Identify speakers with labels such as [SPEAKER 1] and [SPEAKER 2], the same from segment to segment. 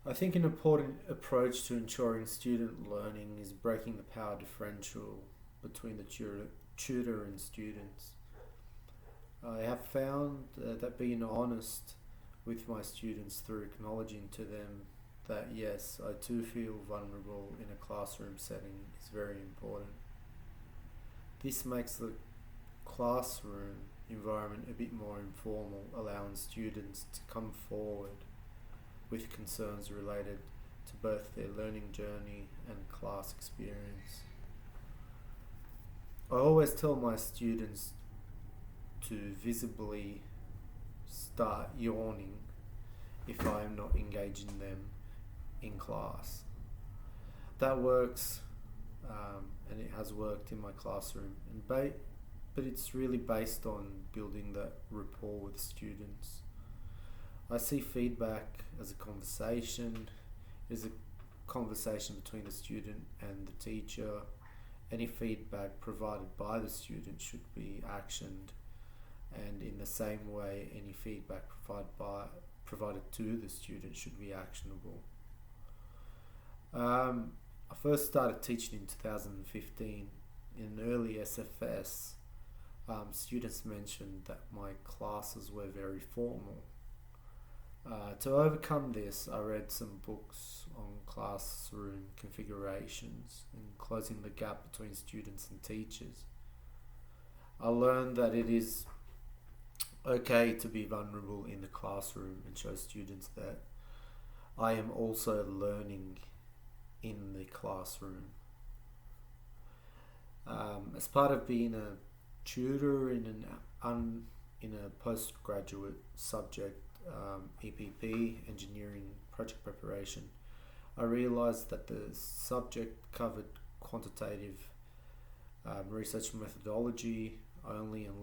[SPEAKER 1] I think an important approach to ensuring student learning is breaking the power differential between the tutor and students. I have found that being honest with my students through acknowledging to them that yes, I too feel vulnerable in a classroom setting is very important. This makes the classroom environment a bit more informal, allowing students to come forward with concerns related to both their learning journey and class experience. I always tell my students to visibly start yawning if I am not engaging them in class. That works, and it has worked in my classroom. But it's really based on building that rapport with students. I see feedback as a conversation. It is a conversation between the student and the teacher. Any feedback provided by the student should be actioned, and in the same way, any feedback provided to the student should be actionable. I first started teaching in 2015. In early SFS, students mentioned that my classes were very formal. To overcome this, I read some books on classroom configurations and closing the gap between students and teachers. I learned that it is okay to be vulnerable in the classroom and show students that I am also learning in the classroom. As part of being a tutor in a postgraduate subject, EPP, engineering project preparation, I realised that the subject covered quantitative research methodology only and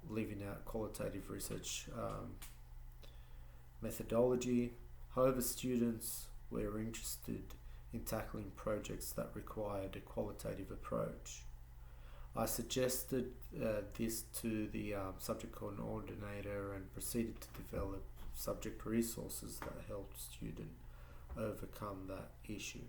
[SPEAKER 1] leaving out qualitative research methodology. However, students were interested in tackling projects that required a qualitative approach. I suggested this to the subject coordinator and proceeded to develop subject resources that helped students overcome that issue.